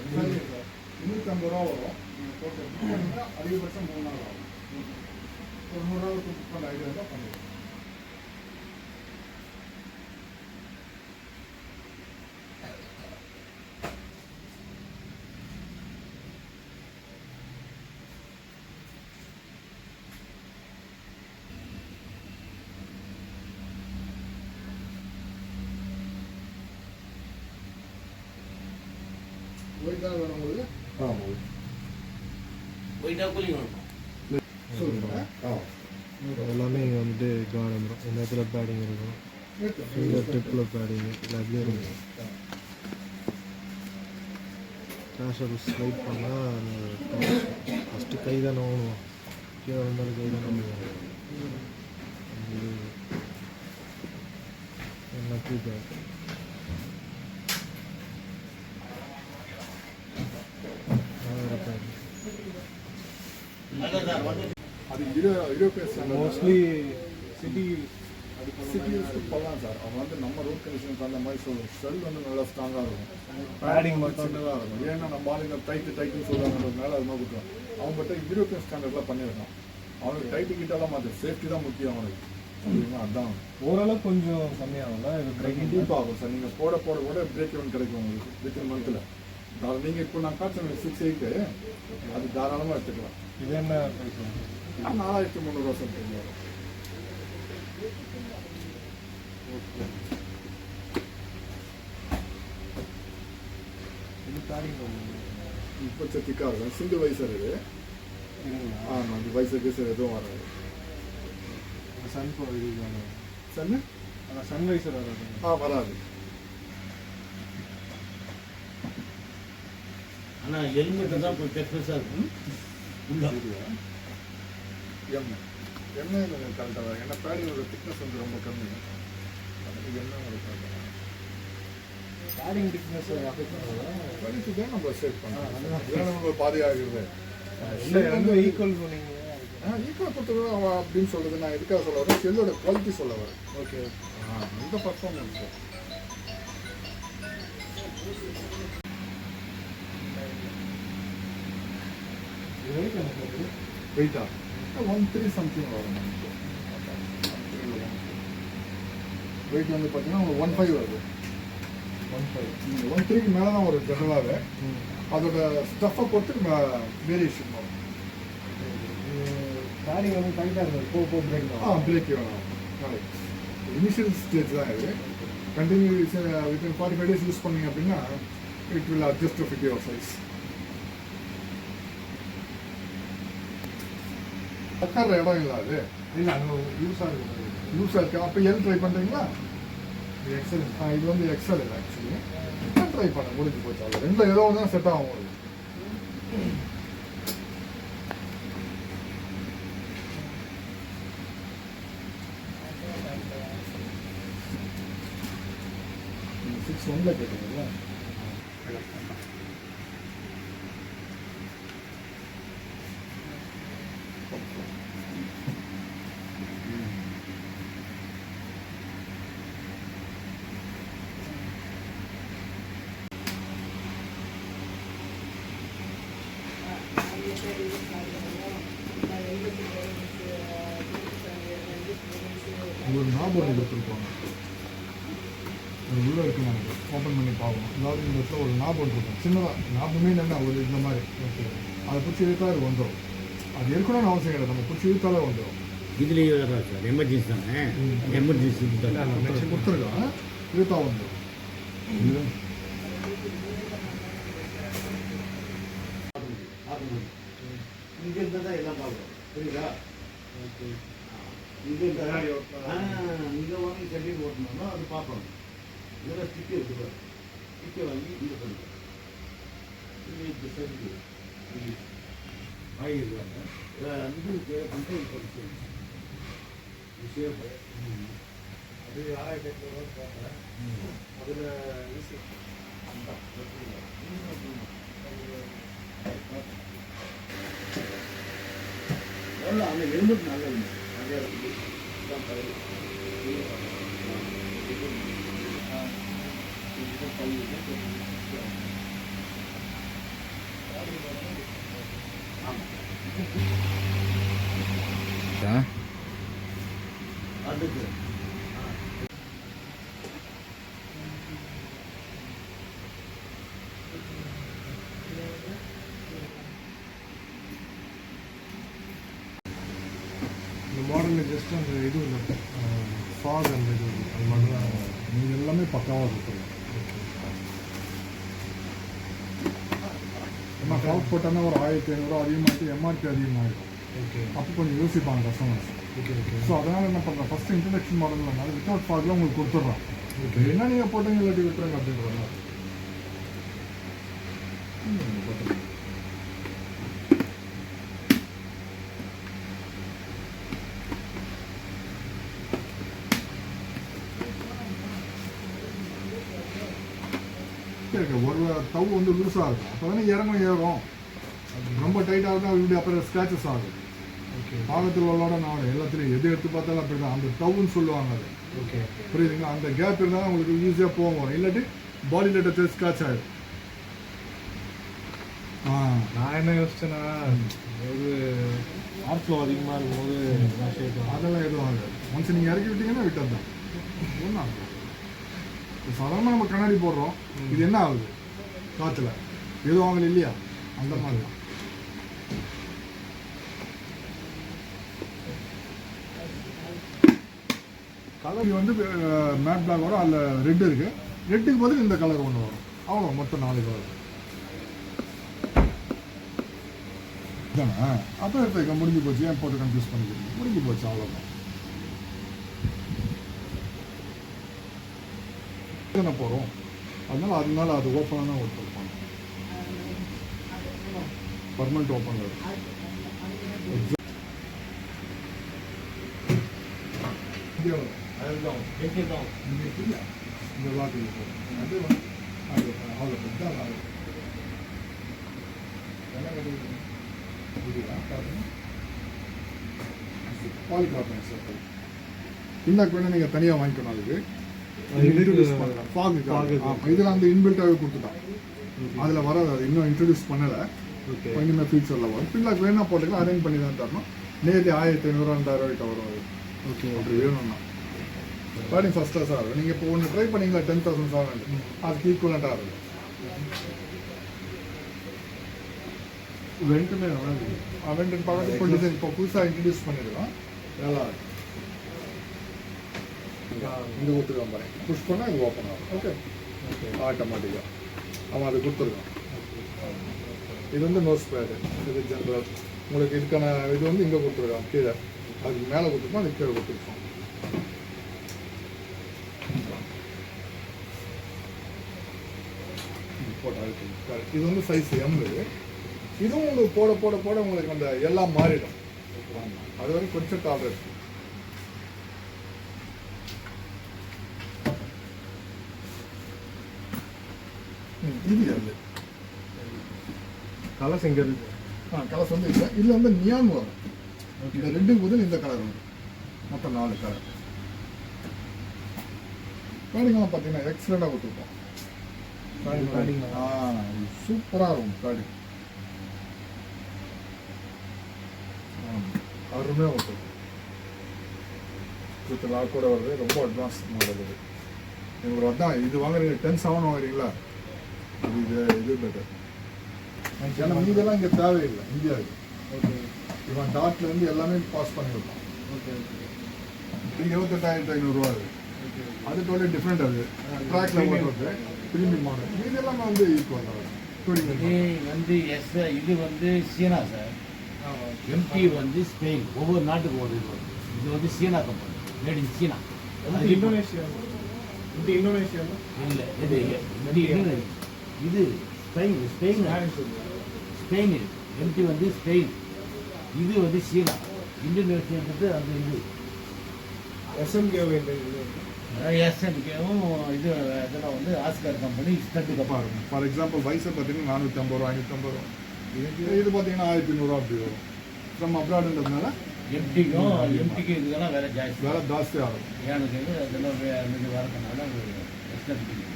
சரிங்க சார், 250 ரூபா வரும். நீங்கள் போட்டு பண்ணிங்கன்னா அதிகபட்சம் 3 நாள் ஆகும். ஒரு 100 ரூபாய்க்கு புக் பண்ண ஐடியா தான் பண்ணிடுவோம். ஒயிட் தான் வேணும் உங்களுக்கு? ஒயிட்டாக கூலி வேணும். சொல்லுங்கள். எல்லாமே இங்கே வந்துட்டு கார்டு வந்துடும். இந்த இடத்துல பேடிங் இருக்கும், இந்த ட்ரிப்பில் பேடிங் எல்லாத்துலேயும் இருக்கும். கேஷ் ஸ்லைட் பண்ணால் ஃபஸ்ட்டு கை தான் நோணுவோம், கீழே வந்தாலும் கை தான் நோண்டுவோம். என்ன கூப்பிட்டு அது யூரோப்பியன் ஸ்டாண்டர்ட். மோஸ்ட்லி சிட்டி சிட்டிஸ்க்கு போகலாம் சார். அவங்க வந்து நம்ம ரோட் கண்டிஷனுக்கு அந்த மாதிரி சொல்லுவோம். செல் வந்து நல்லா ஸ்ட்ராங்காக இருக்கும், பேடிங் மட்டும் சின்னதாக இருக்கும். ஏன்னா நம்ம ஆளுங்க டைட்டுன்னு சொல்லுவாங்கன்றதுனால அது மாதிரி கொடுக்குறோம். அவங்ககிட்ட யூரோப்பியன் ஸ்டாண்டர்ட்லாம் பண்ணியிருக்கான். அவனுக்கு டைட்டு கிட்டாலாம் மாற்று, சேஃப்டி தான் முக்கியம் அவனுக்கு. சரிங்களா? அதுதான் ஓரளவு கொஞ்சம் கம்மியாகும்ல. இது பிரேக்கிங் டீப்பாக ஆகும் சார். நீங்கள் போட கூட பிரேக் இவன் கிடைக்கும் உங்களுக்கு வித்தின் மந்த்தில். நீங்கள் இப்போ நான் காய்ச்சல் 6-8 அது தாராளமாக எடுத்துக்கலாம். இது என்ன ப்ரைஸ்? 4300 சம்திங் வரும். இது பேடிங் இப்போ திக்காக இருக்கும். சிங்கிள் வைசர் இது. ஆமாம், அந்த வைசர் கேசர் எதுவும் வராது. சன் இது சன்னு சன்வைசர் வராது. வராது. ஆனால் ஹெல்மெட்டு தான் இப்போ பெருசாக இருக்கும். எண்ணெய் கொஞ்சம் கரெக்டாக வரும். ஏன்னா பேடியோட திக்னஸ் வந்து ரொம்ப கம்மி. அதுக்கு எண்ணெய் ஒரு கரெக்டாக பேடிங் திக்னஸ் வலிச்சு தான் நம்ம சேவ் பண்ணலாம். இதெல்லாம் நம்ம பாதியாகிறது இல்லை, ரெண்டும் ஈக்குவல் பண்ணிங்க. ஈக்குவல் கொடுத்துருவோம் அவன் அப்படின்னு சொல்லுது. நான் எதுக்காக சொல்ல வரேன், செல்லோட குவாலிட்டி சொல்ல வரேன். ஓகே, இந்த பர்ஃபார்மன்ஸ் வெயிட்டா 13 சம்திங் வரும் நமக்கு. வெயிட் வந்து பார்த்தீங்கன்னா உங்களுக்கு 15 வருது. 13க்கு மேலே தான் ஒரு ஜெனரலாகவே. அதோட ஸ்டஃப்பை பொறுத்து வேரியேஷன் வரும். பேடிங் வந்து டைட்டாக இருக்கும், போ பிரேக் தான். பிரேக் வேணும். கரெக்ட். இனிஷியல் ஸ்டேஜ் தான் இது. கண்டினியூ வித்தின் 45 days யூஸ் பண்ணீங்க அப்படின்னா it will adjust to fit your size. உட்கார்ற இடம் இல்லை அது. இல்லை, அங்கே யூஸாக இருக்கும். யூஸாக இருக்கு. அப்போ எல் ட்ரை பண்ணுறீங்களா? எக்ஸல். இது வந்து எக்ஸல் இல்லை ஆக்சுவலி. ட்ரை பண்ண முடிஞ்சு போச்சு. அது ரெண்டில் ஏதோ ஒன்று தான் செட் ஆகும் உங்களுக்கு. நீங்கள் 6-1 கேட்டீங்களா? ஒரு நாப் ஒன்று கொடுத்துருப்பாங்க. அது உள்ளே இருக்கு. நமக்கு ஓப்பன் பண்ணி பார்க்கணும். அதாவது இந்த இடத்துல ஒரு நாப் ஒன்று இருக்கும். சின்னதாக நாப்புமே என்ன ஒரு இந்த மாதிரி. அதை பிடிச்சி இழுத்தா அது வந்துடும். அது இருக்கணும்னு அவசியம் கிடையாது. நம்ம பிடிச்சி இழுத்தாலே வந்துடும். இதுலேயே வராது சார், எமர்ஜென்சி தானே. எமர்ஜென்சி கொடுத்துருக்கோம், இழுத்தா வந்துடும். இங்கே இருந்தால் தான் எல்லாம் பார்க்குறோம். புரியுதா? இங்கே இங்கே வாங்கி செட்டிங் ஓட்டணும்னா அது பார்க்கணும். இதெல்லாம் ஸ்டிக்கை இருக்குது. ஸ்டிக்கை வாங்கி இங்கே பண்ணுறோம். இந்த சைடு வாங்கிடுவாங்க. இது கண்ட்ரோல் பண்ணி விஷயம் அது 1800 ரூபா பார்த்தேன். அதில் ஈஸி எவ்வளோ அந்த ஹெல்மெட் நல்லது. நிறையா இருக்குது. அதுக்கு இந்த மாடலில் ஜஸ்ட் அந்த இது இல்லை ஃபாக் அந்த இது இல்லை. அது மட்டும் தான் நீங்கள் எல்லாமே பக்காவாக கொடுத்துருங்க. ஏன்னா ஃபாக் போட்டோன்னா ஒரு 1500 அதிகமாகிட்டு எம்ஆர்பி அதிகமாகிடும். ஓகே அப்போ கொஞ்சம் யோசிப்பாங்க கஸ்டமர்ஸ். ஓகே ஓகே ஸோ அதனால் என்ன பண்ணுறேன், ஃபஸ்ட்டு இன்ட்ரடக்ஷன் மாடல்னால வித்தவுட் ஃபாகில் உங்களுக்கு கொடுத்துட்றேன். ஓகே என்ன நீங்கள் போட்டீங்க இல்லாட்டி விட்டுருங்க அப்படின்றதா. ஒரு தவு வந்து லூஸாக இருக்கும், அப்போ தானே இறங்கும் ஏறும். ரொம்ப டைட்டாக இருந்தால் இப்படி அப்புறம் ஸ்க்ராச்சஸ் ஆகும். ஓகே பாகத்தில் உள்ளோட நான் எல்லாத்துலேயும் எது எடுத்து பார்த்தாலும் அப்படி தான். அந்த தவுன்னு சொல்லுவாங்க அது, ஓகே புரியுதுங்களா? அந்த கேப் இருந்தால் தான் உங்களுக்கு ஈஸியாக போகும், இல்லாட்டி பாடியில் எடுத்து ஸ்க்ராட்ச் ஆகிடும். நான் என்ன யோசிச்சேன்னா ஒரு ஆர் ஃப்ளோ அதிகமாக இருக்கும்போது அதெல்லாம் எதுவும் ஆகாது. ஒன்ஸ் நீங்கள் இறக்கி விட்டீங்கன்னா விட்டது தான் ஒன்றும் ஆகும். சாதாரணமாக நம்ம கண்ணாடி போடுறோம், இது என்ன ஆகுது காற்றுல எதுவும் ஆகல இல்லையா? அந்த மாதிரி தான். கலர் வந்து மேட் பிளாக் வரும், அதில் ரெட் இருக்குது. ரெட்டுக்கு பதில் இந்த கலர் ஒன்று வரும், அவ்வளோ. மொத்தம் 4 கலர் தானே. அப்போ எடுத்துக்க முடிஞ்சு போச்சு, ஏன் போட்டு கன்ஃபியூஸ் பண்ணிக்கிறீங்க? முடிஞ்சு போச்சு, அவ்வளோதான். தானே போகிறோம், அதனால அது ஓப்பனாக தான் கொடுத்துருப்பாங்க. பர்மனெண்ட் ஓப்பன் இருக்கும். இந்த வாக்கு அது அது அவ்வளோ தான் ஆகும். பாலிகார்பன் சார் பின்னாக்கு வேணால் நீங்கள் தனியாக வாங்கிக்கணும். அதுக்கு இதில் அந்த இன்பில்ட்டாகவே கொடுத்துட்டான், அதில் வராது. அது இன்னும் இன்ட்ரடியூஸ் பண்ணலை, ஓகே இன்னும் ஃபியூச்சரில் வரும். பின்னாக்கு வேணால் போட்டுக்கலாம், அரேஞ்ச் பண்ணி தான் தரணும். நேர்லி 1500 2000 வரும் அது. ஓகே அப்படி வேணும்னா ஸ்டார்டிங் ஃபஸ்ட் கிளாஸாக இருக்கும். நீங்கள் இப்போ ஒன்று ட்ரை பண்ணிங்களா 10,700, அதுக்கு ஈக்குவலண்ட்டாக இருக்கும். வெண்ட்டுமே நல்லா இருக்குது. வெண்ட்டு பார்க்க இப்போ டிசைன் இப்போ புதுசாக இன்ட்ரடியூஸ் பண்ணியிருக்கோம், நல்லா இருக்கும். இங்கே கொடுத்துருக்கான் பாருங்க, புஷ் பண்ணால் இது ஓப்பன் ஆகும். ஓகே ஓகே ஆட்டோமேட்டிக்காக அவன் அது கொடுத்துருக்கான். இது வந்து நோஸ் பேடு, இது ஜென்ரல். உங்களுக்கு இதுக்கான இது வந்து இங்கே கொடுத்துருக்கான், கீழே அதுக்கு மேலே கொடுத்துருப்போம், அதுக்கு கீழே கொடுத்துருப்போம். இது வந்து சைஸ் M. இதுவும் உங்களுக்கு போட போட போட உங்களுக்கு அந்த எல்லாம் மாறிடும். அது வரைக்கும் கொஞ்சம் டாலரேட். இது எல்லு கலர்ஸ் எங்கே இருக்கு? கலர்ஸ் வந்து இல்லை, இதில் வந்து நியான் வரும். இந்த ரெண்டுக்கு பதில் இந்த கலர் வரும். மொத்தம் 4 கலர். பேடிங்கெல்லாம் பார்த்தீங்கன்னா எக்ஸலண்டாக கொடுத்துருப்போம். சூப்பராக இருக்கும் பேடி, அருமையாக கொடுத்துருக்கும். வித் லாக் கூட வருது, ரொம்ப அட்வான்ஸ் மாடல் இது. உங்களுக்கு அதான் இது வாங்குறீங்க 10,700 வாங்குறீங்களா, அது இது பெட்டர். ஏன்னா மீதெல்லாம் இங்கே தேவையில்லை இந்தியாவுக்கு. ஓகே இவன் டாட்லேருந்து எல்லாமே பாஸ் பண்ணி வைப்பான். ஓகே இது 28,500 அது. அது டோட்டலி டிஃப்ரெண்ட். அது ட்ராக்ல ஓட்டுறது ப்ரீமியம் மாடல். மீதெல்லாம் வந்து ஈக்குவல் தான். இது வந்து சீனா சார், எம்டி வந்து ஸ்பெயின். ஒவ்வொரு நாட்டுக்கு ஒரு இது வரும். இது வந்து சீனா கம்பெனி, மேட் இன் சீனா. அது இந்தோனேஷியா இந்தோனேஷியா இல்லை, இது ஸ்பெயின். ஸ்பெயின் எம்டி வந்து ஸ்பெயின், இது வந்து சீனா. இந்தோனேஷியான்றது அந்த இது எஸ்எம்கேவும் எஸ்என்கேவும் இது இதெல்லாம் வந்து ஆஸ்கார் கம்பெனி ஸ்டட்டு கப்பாக இருக்கும். ஃபார் எக்ஸாம்பிள் வைஸை பார்த்தீங்கன்னா 450 ரூபா 550 ரூபா. இது பார்த்தீங்கன்னா 1500 அப்படி வரும். ஃப்ரம் அப்ராடுன்றதுனால எம்டிக்கு இதுக்கெல்லாம் வேலை ஜாஸ்தி, வேலை ஜாஸ்தியாக இருக்கும். எனக்கு இதெல்லாம் இது வரதுனால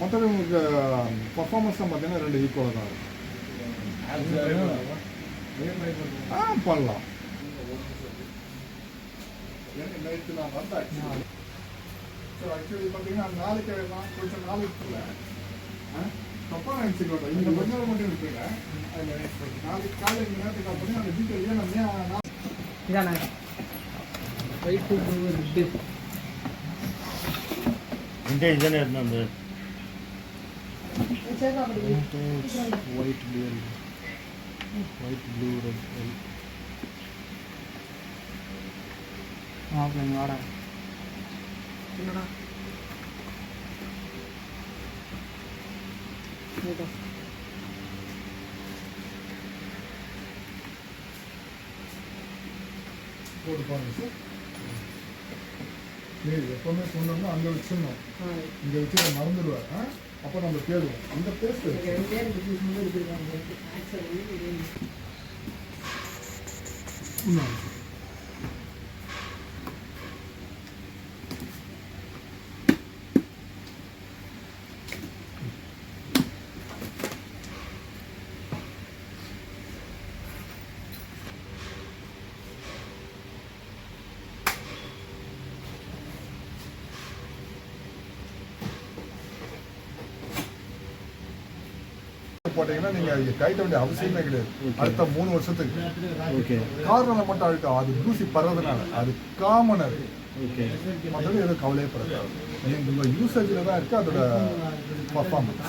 மற்றபடி உங்களுக்கு பர்ஃபார்மன்ஸ் தான் பார்த்தீங்கன்னா 2 ஈக்குவலாக தான் இருக்கும். பண்ணலாம். நேற்று நான் வந்தேன். ஸோ ஆக்சுவலி பார்த்தீங்கன்னா நாளைக்கு நான் கொஞ்சம் நாளைக்குள்ள தப்பாக நினச்சிக்கோட்டா இந்த கொஞ்ச நேரம் மட்டும் இருக்குங்க. நாளைக்கு காலையில் இந்த நேரத்துக்கு கால் பண்ணி அந்த டீட்டெயில் நான் இதானே ஒயிட் ரெட்டு விண்டேஜ் தானே இருந்தால் அந்த ஒயிட் ப்ளூ ரெட் ஓகே வாடா என்னடா போட்டு பாருங்க சார். சரி எப்போவுமே சொன்னோம்னா அங்கே வச்சிடணும். இங்கே வச்சு நான் மறந்துடுவேன். அப்போ நம்ம தேடுவோம் அந்த பேஸ்ட் போட்டீங்கன்னா நீங்க கைட்ட வேண்டிய அவசியமே கிடையாது. அடுத்த 3 வருஷத்துக்கு ஓகே காரணம் மட்டும் அழுத்தம் அது தூசி படுறதுனால அது காமனர். ஓகே மற்றபடி எதுவும் கவலையப்படாது. உங்கள் யூசேஜில் தான் இருக்குது அதோட பர்ஃபார்மன்ஸ்.